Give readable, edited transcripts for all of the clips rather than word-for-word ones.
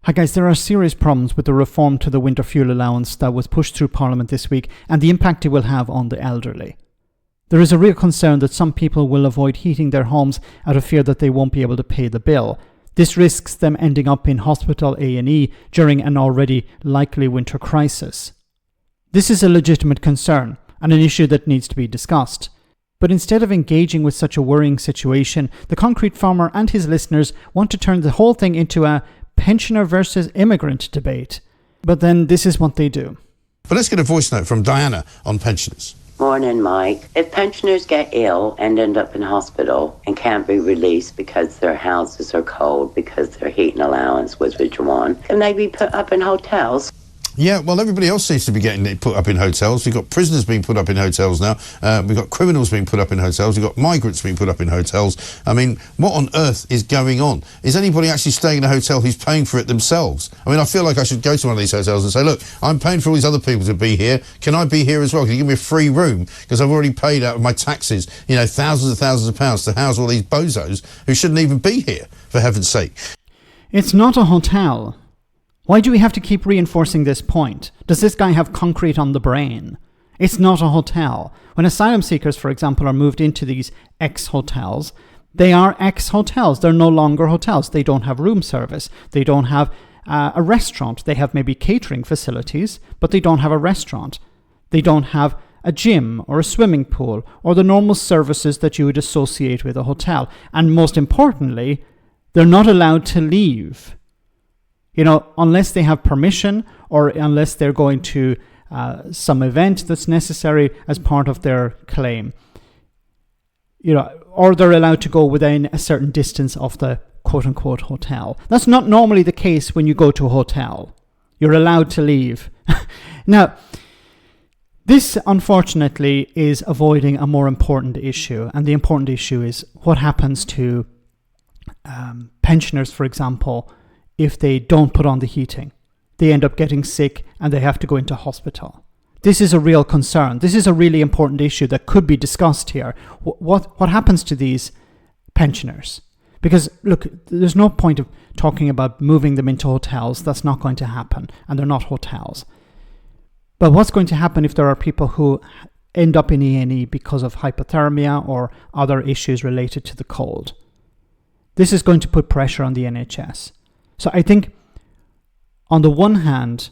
Hi guys, there are serious problems with the reform to the winter fuel allowance that was pushed through Parliament this week and the impact it will have on the elderly. There is a real concern that some people will avoid heating their homes out of fear that they won't be able to pay the bill. This risks them ending up in hospital A&E during an already likely winter crisis. This is a legitimate concern and an issue that needs to be discussed. But instead of engaging with such a worrying situation, the concrete farmer and his listeners want to turn the whole thing into a pensioner versus immigrant debate. But then this is what they do. But let's get a voice note from Diana on pensioners. Morning, Mike. If pensioners get ill and end up in hospital and can't be released because their houses are cold, because their heating allowance was withdrawn, can they be put up in hotels? Yeah, well, everybody else seems to be getting put up in hotels. We've got prisoners being put up in hotels now. We've got criminals being put up in hotels. We've got migrants being put up in hotels. I mean, what on earth is going on? Is anybody actually staying in a hotel who's paying for it themselves? I mean, I feel like I should go to one of these hotels and say, look, I'm paying for all these other people to be here. Can I be here as well? Can you give me a free room? Because I've already paid out of my taxes, thousands of pounds to house all these bozos who shouldn't even be here, for heaven's sake. It's not a hotel. Why do we have to keep reinforcing this point? Does this guy have concrete on the brain? It's not a hotel. When asylum seekers, for example, are moved into these ex-hotels, they are ex-hotels. They're no longer hotels. They don't have room service. They don't have a restaurant. They have maybe catering facilities, but they don't have a restaurant. They don't have a gym or a swimming pool or the normal services that you would associate with a hotel. And most importantly, they're not allowed to leave. Unless they have permission or unless they're going to some event that's necessary as part of their claim. Or they're allowed to go within a certain distance of the quote-unquote hotel. That's not normally the case when you go to a hotel. You're allowed to leave. Now, this unfortunately is avoiding a more important issue. And the important issue is what happens to pensioners, for example, if they don't put on the heating. They end up getting sick and they have to go into hospital. This is a real concern. This is a really important issue that could be discussed here. What happens to these pensioners? Because, look, there's no point of talking about moving them into hotels. That's not going to happen, and they're not hotels. But what's going to happen if there are people who end up in E&E because of hypothermia or other issues related to the cold? This is going to put pressure on the NHS. So I think, on the one hand,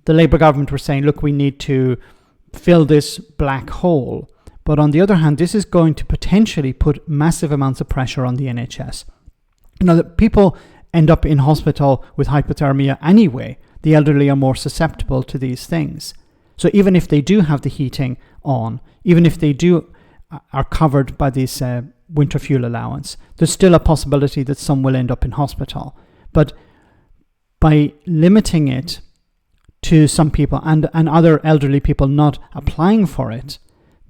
the Labour government were saying, look, we need to fill this black hole. But on the other hand, this is going to potentially put massive amounts of pressure on the NHS. That people end up in hospital with hypothermia anyway. The elderly are more susceptible to these things. So even if they do have the heating on, even if they are covered by this winter fuel allowance, there's still a possibility that some will end up in hospital. But by limiting it to some people and other elderly people not applying for it,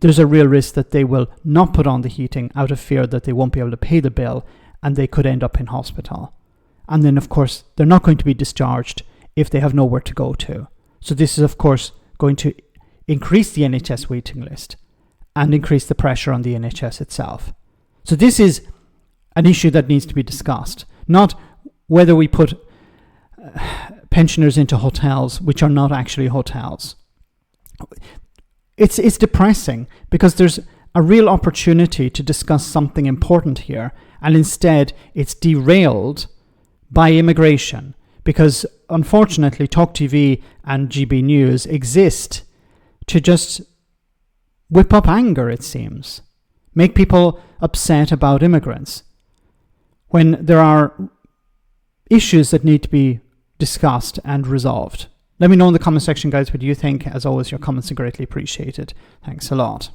there's a real risk that they will not put on the heating out of fear that they won't be able to pay the bill and they could end up in hospital. And then, of course, they're not going to be discharged if they have nowhere to go to. So this is, of course, going to increase the NHS waiting list and increase the pressure on the NHS itself. So this is an issue that needs to be discussed, not whether we put pensioners into hotels, which are not actually hotels. It's depressing because there's a real opportunity to discuss something important here, and instead it's derailed by immigration because, unfortunately, Talk TV and GB News exist to just whip up anger, it seems, make people upset about immigrants when there are issues that need to be discussed and resolved. Let me know in the comment section, guys, what you think. As always, your comments are greatly appreciated. Thanks a lot.